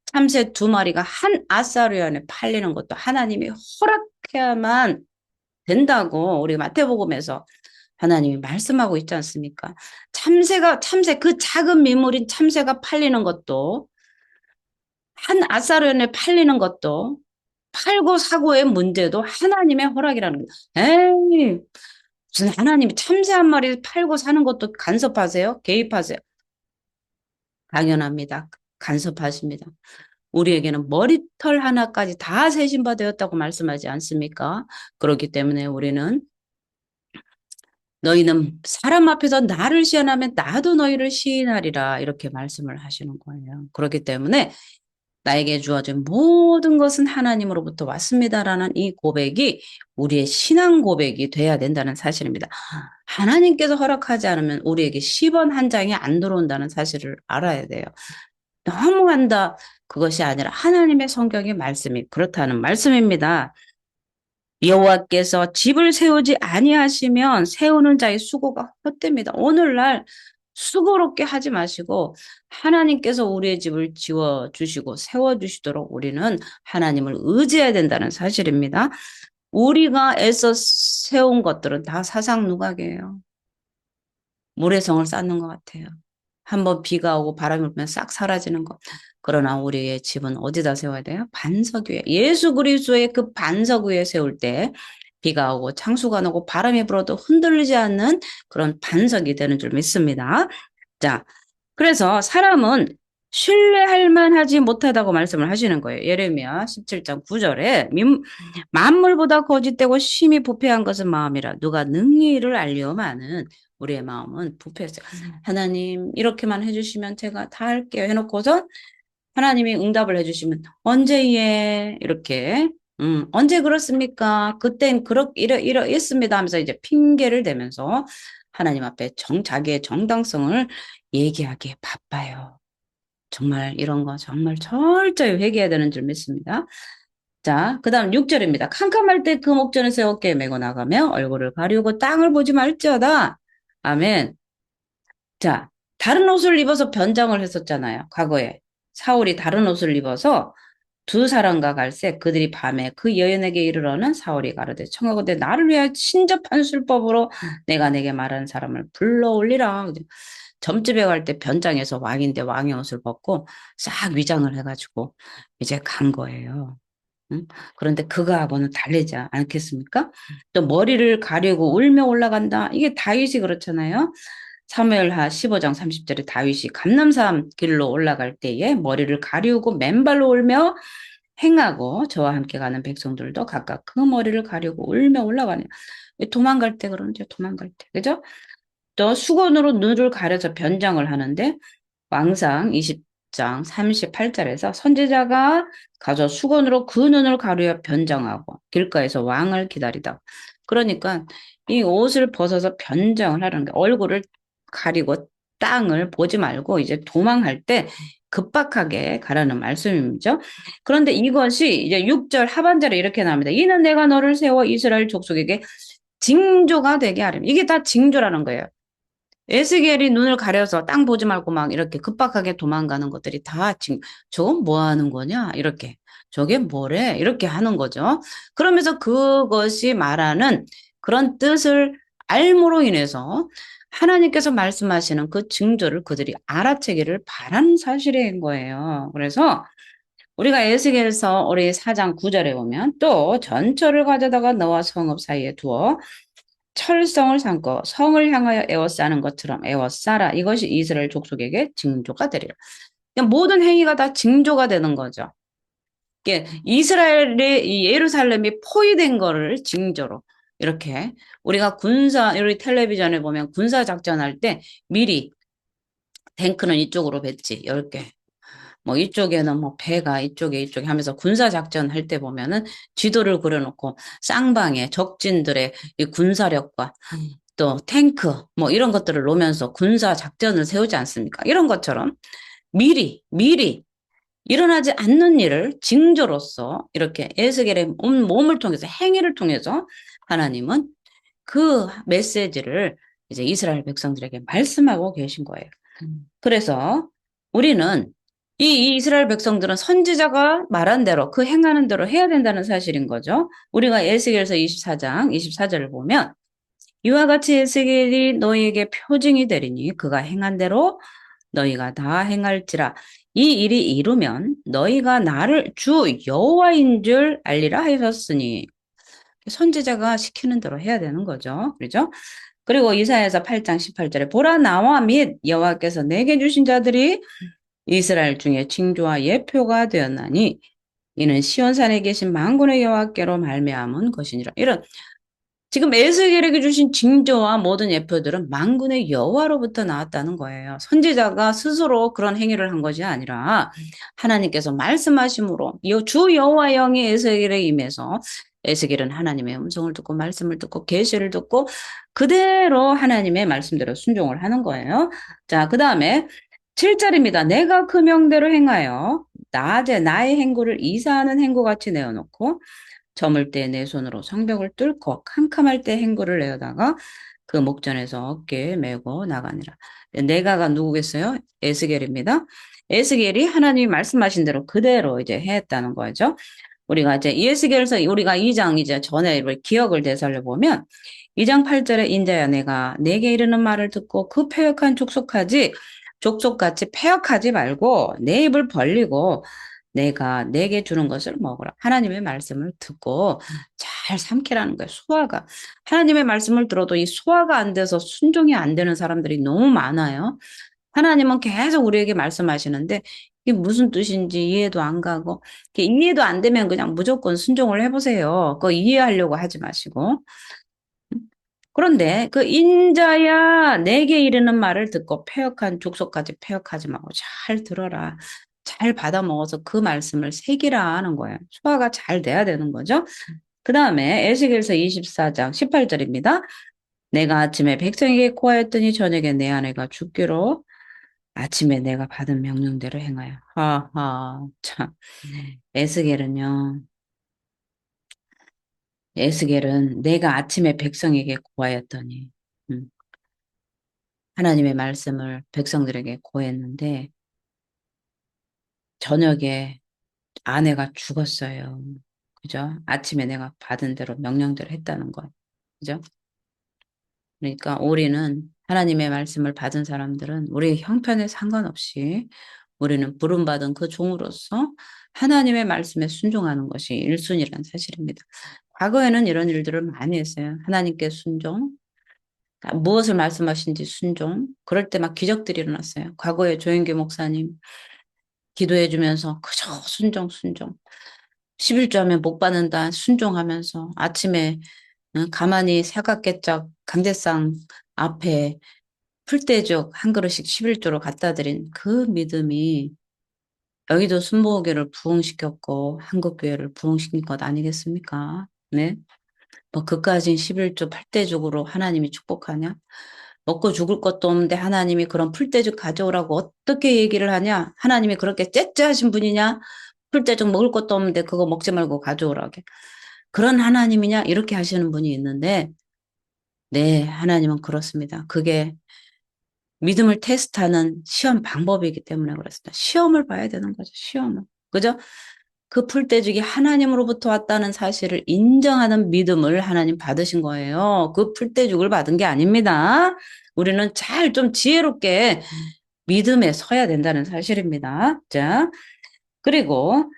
참새 두 마리가 한 아사르 안에 팔리는 것도 하나님이 허락해야만 된다고 우리 마태복음에서 하나님이 말씀하고 있지 않습니까? 참새 그 작은 민물인 참새가 팔리는 것도 한 아사르 안에 팔리는 것도 팔고 사고의 문제도 하나님의 허락이라는 거예요. 에이, 무슨 하나님이 참새 한 마리 팔고 사는 것도 간섭하세요? 개입하세요? 당연합니다. 간섭하십니다. 우리에게는 머리털 하나까지 다 세신바 되었다고 말씀하지 않습니까? 그렇기 때문에 우리는 너희는 사람 앞에서 나를 시인하면 나도 너희를 시인하리라 이렇게 말씀을 하시는 거예요. 그렇기 때문에 나에게 주어진 모든 것은 하나님으로부터 왔습니다라는 이 고백이 우리의 신앙 고백이 돼야 된다는 사실입니다. 하나님께서 허락하지 않으면 우리에게 10원 한 장이 안 들어온다는 사실을 알아야 돼요. 너무한다. 그것이 아니라 하나님의 성경의 말씀이 그렇다는 말씀입니다. 여호와께서 집을 세우지 아니하시면 세우는 자의 수고가 헛됩니다. 오늘날 수고롭게 하지 마시고 하나님께서 우리의 집을 지어주시고 세워주시도록 우리는 하나님을 의지해야 된다는 사실입니다. 우리가 애써 세운 것들은 다 사상누각이에요. 모래성을 쌓는 것 같아요. 한번 비가 오고 바람이 불면 싹 사라지는 것. 그러나 우리의 집은 어디다 세워야 돼요? 반석 위에. 예수 그리스도의 그 반석 위에 세울 때 비가 오고 창수가 나고 바람이 불어도 흔들리지 않는 그런 반석이 되는 줄 믿습니다. 자, 그래서 사람은 신뢰할 만하지 못하다고 말씀을 하시는 거예요. 예레미야 17장 9절에 만물보다 거짓되고 심히 부패한 것은 마음이라 누가 능히 이를 알려마는 우리의 마음은 부패했어요. 하나님 이렇게만 해주시면 제가 다 할게요 해놓고서 하나님이 응답을 해주시면 언제 예 이렇게 언제 그렇습니까? 그땐 이러했습니다 하면서 이제 핑계를 대면서 하나님 앞에 자기의 정당성을 얘기하기에 바빠요. 정말 이런 거 정말 철저히 회개해야 되는 줄 믿습니다. 자, 그 다음 6절입니다. 캄캄할 때 그 목전에서 어깨에 메고 나가며 얼굴을 가리우고 땅을 보지 말지어다. 아멘. 자, 다른 옷을 입어서 변장을 했었잖아요. 과거에. 사울이 다른 옷을 입어서 두 사람과 갈새 그들이 밤에 그 여인에게 이르러는 사울이 가로되 청하고대 나를 위하여 친접한 술법으로 내가 내게 말하는 사람을 불러올리라. 점집에 갈 때 변장해서 왕인데 왕의 옷을 벗고 싹 위장을 해가지고 이제 간 거예요. 응? 그런데 그거하고는 다르지 않겠습니까? 또 머리를 가리고 울며 올라간다. 이게 다윗이 그렇잖아요. 사무엘하 15장 30절에 다윗이 감람산 길로 올라갈 때에 머리를 가리우고 맨발로 울며 행하고 저와 함께 가는 백성들도 각각 그 머리를 가리고 울며 올라가네요. 도망갈 때 그러는데 도망갈 때 그죠? 또 수건으로 눈을 가려서 변장을 하는데 왕상 20장 38절에서 선지자가 가서 수건으로 그 눈을 가려 변장하고 길가에서 왕을 기다리다. 그러니까 이 옷을 벗어서 변장을 하는 게 얼굴을 가리고 땅을 보지 말고 이제 도망할 때 급박하게 가라는 말씀이죠. 그런데 이것이 이제 6절 하반절에 이렇게 나옵니다. 이는 내가 너를 세워 이스라엘 족속에게 징조가 되게 하리라. 이게 다 징조라는 거예요. 에스겔이 눈을 가려서 땅 보지 말고 막 이렇게 급박하게 도망가는 것들이 다 지금 저건 뭐 하는 거냐? 이렇게. 저게 뭐래? 이렇게 하는 거죠. 그러면서 그것이 말하는 그런 뜻을 알므로 인해서 하나님께서 말씀하시는 그 징조를 그들이 알아채기를 바라는 사실인 거예요. 그래서 우리가 에스겔서 우리 4장 9절에 보면 또 전철을 가져다가 너와 성읍 사이에 두어 철성을 삼고 성을 향하여 에워싸는 것처럼 에워싸라. 이것이 이스라엘 족속에게 징조가 되리라. 그러니까 모든 행위가 다 징조가 되는 거죠. 이게 이스라엘의 이 예루살렘이 포위된 거를 징조로 이렇게 우리가 우리 텔레비전에 보면 군사 작전할 때 미리 탱크는 이쪽으로 뱉지 10개. 뭐 이쪽에는 뭐 배가 이쪽에 하면서 군사 작전 할 때 보면은 지도를 그려놓고 쌍방에 적진들의 이 군사력과 또 탱크 뭐 이런 것들을 놓으면서 군사 작전을 세우지 않습니까? 이런 것처럼 미리 일어나지 않는 일을 징조로서 이렇게 에스겔의 몸을 통해서 행위를 통해서 하나님은 그 메시지를 이제 이스라엘 백성들에게 말씀하고 계신 거예요. 그래서 우리는 이 이스라엘 백성들은 선지자가 말한 대로 그 행하는 대로 해야 된다는 사실인 거죠. 우리가 에스겔서 24장 24절을 보면 이와 같이 에스겔이 너희에게 표징이 되리니 그가 행한 대로 너희가 다 행할지라. 이 일이 이루면 너희가 나를 주 여호와인 줄 알리라 하셨으니 선지자가 시키는 대로 해야 되는 거죠. 그렇죠? 그리고 이사야서 8장 18절에 보라 나와 및 여호와께서 내게 주신 자들이 이스라엘 중에 징조와 예표가 되었나니 이는 시온산에 계신 만군의 여호와께로 말미암은 것이니라. 이런 지금 에스겔에게 주신 징조와 모든 예표들은 만군의 여호와로부터 나왔다는 거예요. 선지자가 스스로 그런 행위를 한 것이 아니라 하나님께서 말씀하심으로 주 여호와 영이 에스겔에 임해서 에스겔은 하나님의 음성을 듣고 말씀을 듣고 계시를 듣고 그대로 하나님의 말씀대로 순종을 하는 거예요. 자, 그다음에 7절입니다. 내가 그 명대로 행하여 낮에 나의 행구를 이사하는 행구같이 내어놓고 저물 때 내 손으로 성벽을 뚫고 캄캄할 때 행구를 내어다가 그 목전에서 어깨에 메고 나가니라. 내가가 누구겠어요? 에스겔입니다. 에스겔이 하나님이 말씀하신 대로 그대로 이제 했다는 거죠. 우리가 이제 에스겔서 우리가 2장 이제 전에 기억을 되살려 보면 2장 8절에 인자야 내가 내게 이르는 말을 듣고 그 패역한 족속같이 패역하지 말고 내 입을 벌리고 내가 내게 주는 것을 먹으라. 하나님의 말씀을 듣고 잘 삼키라는 거예요. 소화가. 하나님의 말씀을 들어도 이 소화가 안 돼서 순종이 안 되는 사람들이 너무 많아요. 하나님은 계속 우리에게 말씀하시는데 이게 무슨 뜻인지 이해도 안 가고 이해도 안 되면 그냥 무조건 순종을 해보세요. 그거 이해하려고 하지 마시고. 그런데 그 인자야 내게 이르는 말을 듣고 패역한 족속까지 패역하지 말고 잘 들어라. 잘 받아 먹어서 그 말씀을 새기라 하는 거예요. 소화가 잘 돼야 되는 거죠. 그 다음에 에스겔서 24장 18절입니다. 내가 아침에 백성에게 고하였더니 저녁에 내 아내가 죽기로 아침에 내가 받은 명령대로 행하여. 하하, 참. 에스겔은요. 에스겔은 내가 아침에 백성에게 고하였더니 음, 하나님의 말씀을 백성들에게 고했는데 저녁에 아내가 죽었어요. 그죠? 아침에 내가 받은 대로 명령대로 했다는 거. 그죠? 그러니까 우리는 하나님의 말씀을 받은 사람들은 우리 형편에 상관없이 우리는 부름받은 그 종으로서 하나님의 말씀에 순종하는 것이 1순위라는 사실입니다. 과거에는 이런 일들을 많이 했어요. 하나님께 순종, 무엇을 말씀하신지 순종. 그럴 때 막 기적들이 일어났어요. 과거에 조영규 목사님 기도해 주면서 그저 순종. 11조 하면 복 받는다 순종하면서 아침에 가만히 사각개짝 강대상 앞에 풀떼죽 한 그릇씩 11조로 갖다 드린 그 믿음이 여기도 순복음교회를 부흥시켰고 한국교회를 부흥시킨 것 아니겠습니까? 네. 뭐 그까진 11조 8대죽으로 하나님이 축복하냐? 먹고 죽을 것도 없는데 하나님이 그런 풀떼죽 가져오라고 어떻게 얘기를 하냐? 하나님이 그렇게 째째하신 분이냐? 풀떼죽 먹을 것도 없는데 그거 먹지 말고 가져오라게. 그런 하나님이냐? 이렇게 하시는 분이 있는데, 네, 하나님은 그렇습니다. 그게 믿음을 테스트하는 시험 방법이기 때문에 그렇습니다. 시험을 봐야 되는 거죠, 시험을. 그죠? 그 풀떼죽이 하나님으로부터 왔다는 사실을 인정하는 믿음을 하나님 받으신 거예요. 그 풀떼죽을 받은 게 아닙니다. 우리는 잘 좀 지혜롭게 믿음에 서야 된다는 사실입니다. 자, 그리고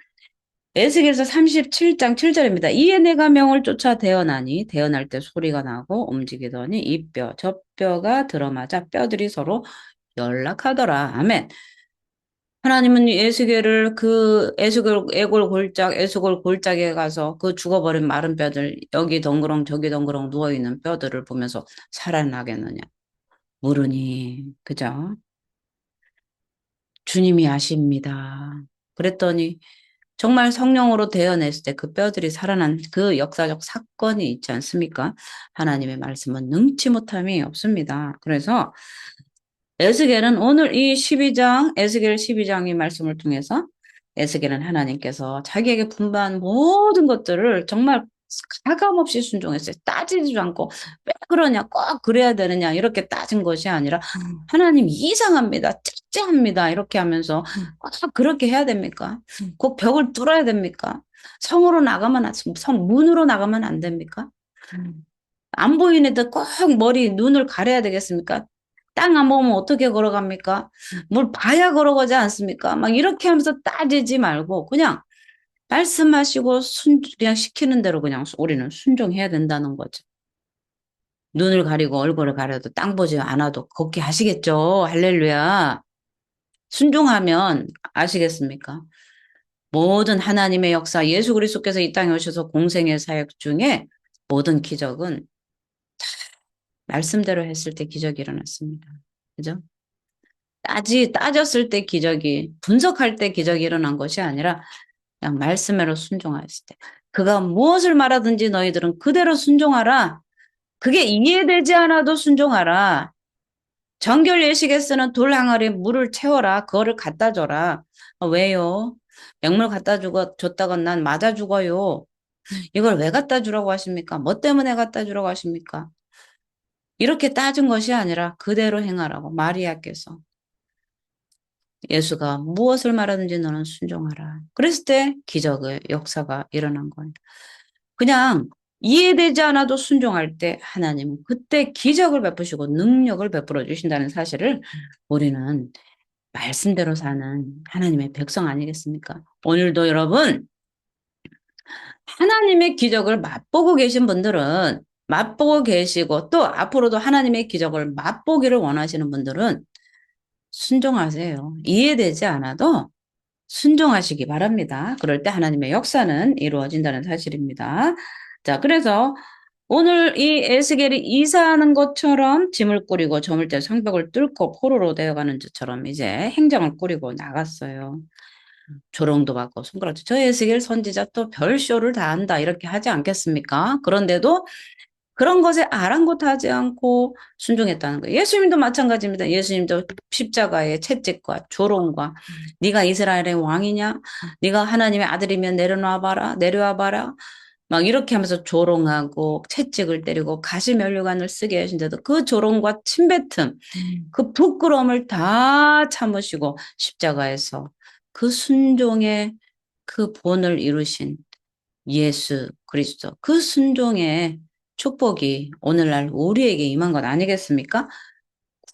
에스겔서 37장 7절입니다. 이에 내가 명을 쫓아 대어나니 대어날 때 소리가 나고 움직이더니 이 뼈, 저 뼈가 들어맞아 뼈들이 서로 연락하더라. 아멘. 하나님은 에스겔을 그 에스겔 애골 골짝 에스겔 골짜기에 가서 그 죽어버린 마른 뼈들 여기 덩그렁 저기 덩그렁 누워있는 뼈들을 보면서 살아나겠느냐. 모르니 그죠? 주님이 아십니다. 그랬더니 정말 성령으로 되어냈을 때 그 뼈들이 살아난 그 역사적 사건이 있지 않습니까? 하나님의 말씀은 능치 못함이 없습니다. 그래서 에스겔은 오늘 이 12장, 에스겔 12장의 말씀을 통해서 에스겔은 하나님께서 자기에게 분부한 모든 것들을 정말 가감없이 순종했어요. 따지지도 않고 왜 그러냐, 꼭 그래야 되느냐 이렇게 따진 것이 아니라 하나님 이상합니다. 째째합니다. 이렇게 하면서 꼭 그렇게 해야 됩니까? 꼭 벽을 뚫어야 됩니까? 성으로 나가면 성 문으로 나가면 안 됩니까? 안 보이는데 꼭 머리, 눈을 가려야 되겠습니까? 땅 안 보면 어떻게 걸어갑니까? 뭘 봐야 걸어가지 않습니까? 막 이렇게 하면서 따지지 말고 그냥 말씀하시고 그냥 시키는 대로 그냥 우리는 순종해야 된다는 거죠. 눈을 가리고 얼굴을 가려도 땅 보지 않아도 걷게 하시겠죠. 할렐루야. 순종하면 아시겠습니까? 모든 하나님의 역사, 예수 그리스도께서 이 땅에 오셔서 공생의 사역 중에 모든 기적은 말씀대로 했을 때 기적이 일어났습니다. 그죠? 따졌을 때 기적이, 분석할 때 기적이 일어난 것이 아니라 그냥 말씀대로 순종하였을 때. 그가 무엇을 말하든지 너희들은 그대로 순종하라. 그게 이해되지 않아도 순종하라. 정결 예식에 쓰는 돌 항아리에 물을 채워라. 그거를 갖다 줘라. 왜요? 맹물 갖다 줬다가 난 맞아 죽어요. 이걸 왜 갖다 주라고 하십니까? 뭐 때문에 갖다 주라고 하십니까? 이렇게 따진 것이 아니라 그대로 행하라고 마리아께서 예수가 무엇을 말하든지 너는 순종하라. 그랬을 때 기적의 역사가 일어난 거예요. 그냥 이해되지 않아도 순종할 때 하나님은 그때 기적을 베푸시고 능력을 베풀어 주신다는 사실을 우리는 말씀대로 사는 하나님의 백성 아니겠습니까? 오늘도 여러분 하나님의 기적을 맛보고 계신 분들은 맛보고 계시고 또 앞으로도 하나님의 기적을 맛보기를 원하시는 분들은 순종하세요. 이해되지 않아도 순종하시기 바랍니다. 그럴 때 하나님의 역사는 이루어진다는 사실입니다. 자, 그래서 오늘 이 에스겔이 이사하는 것처럼 짐을 꾸리고 저물 때 성벽을 뚫고 포로로 되어가는 것처럼 이제 행정을 꾸리고 나갔어요. 조롱도 받고 손가락질. 저 에스겔 선지자 또 별쇼를 다 한다 이렇게 하지 않겠습니까? 그런데도 그런 것에 아랑곳하지 않고 순종했다는 거예요. 예수님도 마찬가지입니다. 예수님도 십자가의 채찍과 조롱과 네가 이스라엘의 왕이냐? 네가 하나님의 아들이면 내려놔봐라. 내려와봐라. 막 이렇게 하면서 조롱하고 채찍을 때리고 가시면류관을 쓰게 하신데도 그 조롱과 침뱉음, 그 부끄러움을 다 참으시고 십자가에서 그 순종의 그 본을 이루신 예수 그리스도 그 순종의 축복이 오늘날 우리에게 임한 것 아니겠습니까?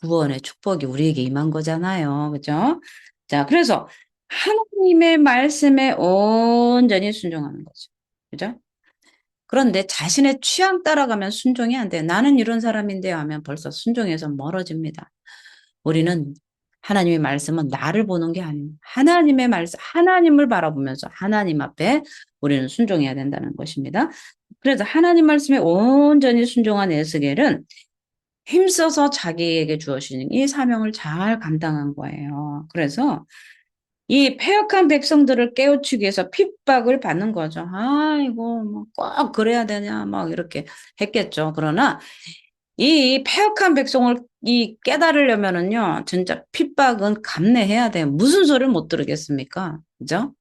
구원의 축복이 우리에게 임한 거잖아요. 그죠? 자, 그래서 하나님의 말씀에 온전히 순종하는 거죠. 그죠? 그런데 자신의 취향 따라가면 순종이 안 돼. 나는 이런 사람인데요 하면 벌써 순종에서 멀어집니다. 우리는 하나님의 말씀은 나를 보는 게 아니에요. 하나님의 말씀, 하나님을 바라보면서 하나님 앞에 우리는 순종해야 된다는 것입니다. 그래서 하나님 말씀에 온전히 순종한 에스겔은 힘써서 자기에게 주어진 이 사명을 잘 감당한 거예요. 그래서 이 패역한 백성들을 깨우치기 위해서 핍박을 받는 거죠. 아이고, 뭐 꼭 그래야 되냐, 막 이렇게 했겠죠. 그러나 이 패역한 백성을 이 깨달으려면은요, 진짜 핍박은 감내해야 돼요. 무슨 소리를 못 들으겠습니까? 그죠?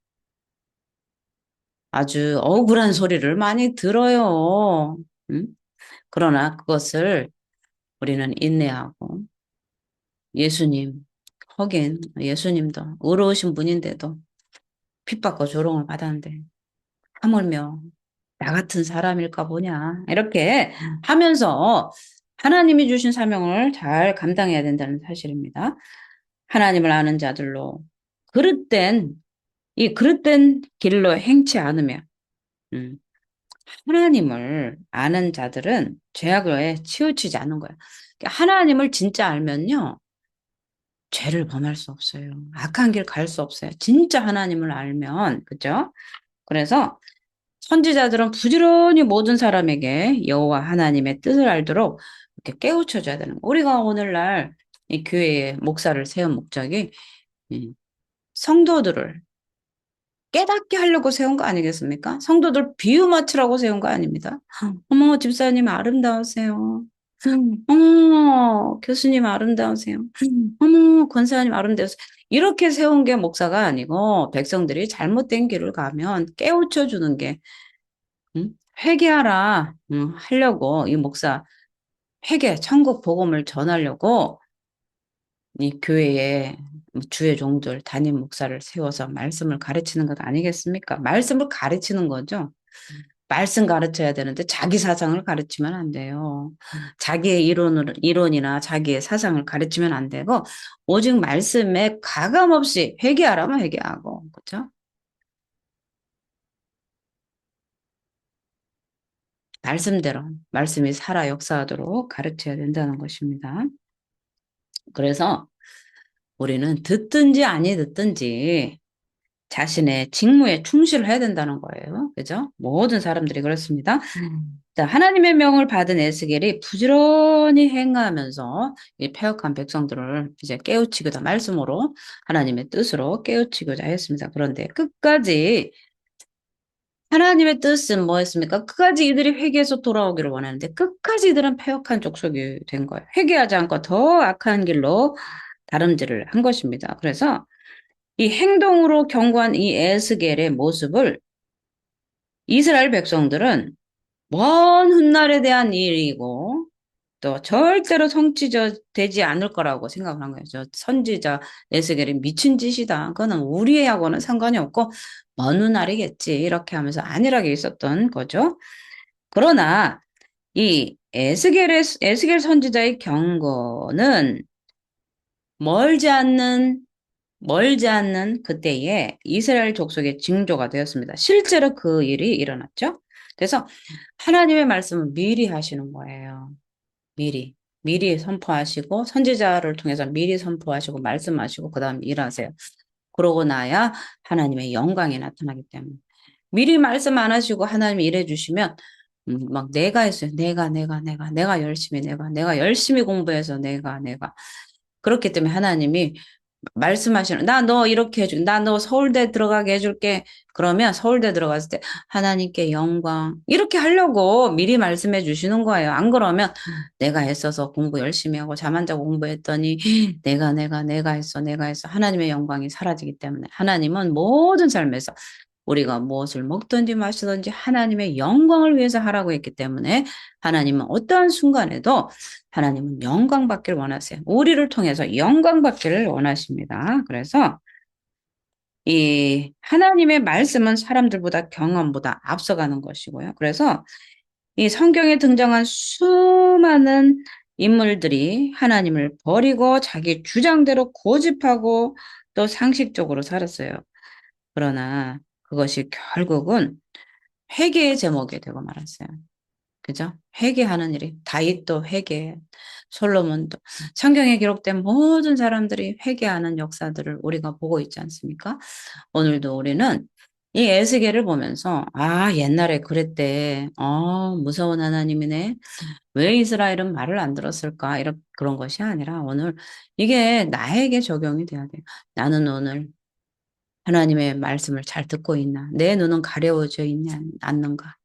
아주 억울한 소리를 많이 들어요. 응? 그러나 그것을 우리는 인내하고 예수님, 허긴 예수님도 의로우신 분인데도 핍박과 조롱을 받았는데 하물며 나 같은 사람일까 보냐. 이렇게 하면서 하나님이 주신 사명을 잘 감당해야 된다는 사실입니다. 하나님을 아는 자들로 그릇된, 이 그릇된 길로 행치 않으며, 음, 하나님을 아는 자들은 죄악에 치우치지 않는 거예요. 그러니까 하나님을 진짜 알면요, 죄를 범할 수 없어요. 악한 길 갈 수 없어요. 진짜 하나님을 알면, 그죠? 그래서 선지자들은 부지런히 모든 사람에게 여호와 하나님의 뜻을 알도록 이렇게 깨우쳐 줘야 되는 거. 우리가 오늘날 이 교회에 목사를 세운 목적이 이 성도들을 깨닫게 하려고 세운 거 아니겠습니까? 성도들 비유 맞추라고 세운 거 아닙니다. 어머, 집사님 아름다우세요. 어머, 교수님 아름다우세요. 어머, 권사님 아름다우세요. 이렇게 세운 게 목사가 아니고 백성들이 잘못된 길을 가면 깨우쳐 주는 게 회개하라 하려고 이 목사 회개, 천국 복음을 전하려고 이 교회에 주의 종들, 담임 목사를 세워서 말씀을 가르치는 것 아니겠습니까? 말씀을 가르치는 거죠. 말씀 가르쳐야 되는데 자기 사상을 가르치면 안 돼요. 자기의 이론이나 자기의 사상을 가르치면 안 되고 오직 말씀에 가감 없이 회개하라면 회개하고, 그렇죠? 말씀대로 말씀이 살아 역사하도록 가르쳐야 된다는 것입니다. 그래서 우리는 듣든지 아니 듣든지 자신의 직무에 충실을 해야 된다는 거예요. 그죠? 모든 사람들이 그렇습니다. 자, 하나님의 명을 받은 에스겔이 부지런히 행하면서 이 패역한 백성들을 이제 깨우치고자 말씀으로 하나님의 뜻으로 깨우치고자 했습니다. 그런데 끝까지 하나님의 뜻은 뭐였습니까? 끝까지 이들이 회개해서 돌아오기를 원하는데 끝까지 이들은 패역한 족속이 된 거예요. 회개하지 않고 더 악한 길로 다름질을 한 것입니다. 그래서 이 행동으로 경고한 이 에스겔의 모습을 이스라엘 백성들은 먼 훗날에 대한 일이고 또 절대로 성취되지 않을 거라고 생각을 한 거예요. 저 선지자 에스겔이 미친 짓이다. 그거는 우리하고는 상관이 없고 먼 훗날이겠지. 이렇게 하면서 안일하게 있었던 거죠. 그러나 이 에스겔 선지자의 경고는 멀지 않는 멀지 않는 그때에 이스라엘 족속의 징조가 되었습니다. 실제로 그 일이 일어났죠. 그래서 하나님의 말씀을 미리 하시는 거예요. 미리. 미리 선포하시고 선지자를 통해서 미리 선포하시고 말씀하시고 그다음 일하세요. 그러고 나야 하나님의 영광이 나타나기 때문에. 미리 말씀 안 하시고 하나님이 일해 주시면 막 내가 했어요. 내가 열심히 내가 열심히 공부해서 내가 그렇기 때문에 하나님이 말씀하시는, 나 너 이렇게 해줄, 나 너 서울대 들어가게 해줄게. 그러면 서울대 들어갔을 때 하나님께 영광. 이렇게 하려고 미리 말씀해 주시는 거예요. 안 그러면 내가 애써서 공부 열심히 하고 잠 안 자고 공부했더니 내가 했어. 하나님의 영광이 사라지기 때문에 하나님은 모든 삶에서 우리가 무엇을 먹든지 마시든지 하나님의 영광을 위해서 하라고 했기 때문에 하나님은 어떠한 순간에도 하나님은 영광 받기를 원하세요. 우리를 통해서 영광 받기를 원하십니다. 그래서 이 하나님의 말씀은 사람들보다 경험보다 앞서가는 것이고요. 그래서 이 성경에 등장한 수많은 인물들이 하나님을 버리고 자기 주장대로 고집하고 또 상식적으로 살았어요. 그러나 그것이 결국은 회개의 제목이 되고 말았어요. 그죠? 회개하는 일이 다윗도 회개, 솔로몬도 성경에 기록된 모든 사람들이 회개하는 역사들을 우리가 보고 있지 않습니까? 오늘도 우리는 이 에스겔을 보면서 아 옛날에 그랬대. 무서운 하나님이네. 왜 이스라엘은 말을 안 들었을까? 이런 그런 것이 아니라 오늘 이게 나에게 적용이 돼야 돼요. 나는 오늘 하나님의 말씀을 잘 듣고 있나? 내 눈은 가려워져 있냐, 않는가?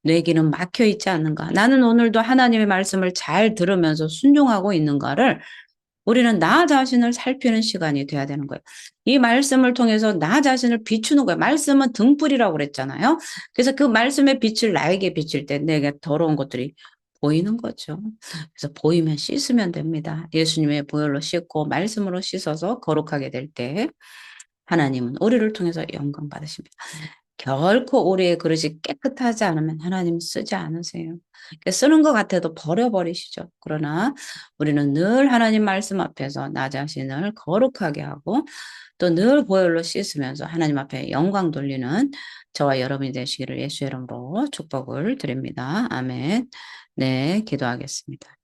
내 귀는 막혀 있지 않는가? 나는 오늘도 하나님의 말씀을 잘 들으면서 순종하고 있는가를 우리는 나 자신을 살피는 시간이 돼야 되는 거예요. 이 말씀을 통해서 나 자신을 비추는 거예요. 말씀은 등불이라고 그랬잖아요. 그래서 그 말씀의 빛을 나에게 비칠 때 내게 더러운 것들이 보이는 거죠. 그래서 보이면 씻으면 됩니다. 예수님의 보혈로 씻고 말씀으로 씻어서 거룩하게 될 때 하나님은 우리를 통해서 영광 받으십니다. 결코 우리의 그릇이 깨끗하지 않으면 하나님 쓰지 않으세요. 쓰는 것 같아도 버려버리시죠. 그러나 우리는 늘 하나님 말씀 앞에서 나 자신을 거룩하게 하고 또 늘 보혈로 씻으면서 하나님 앞에 영광 돌리는 저와 여러분이 되시기를 예수의 이름으로 축복을 드립니다. 아멘. 네, 기도하겠습니다.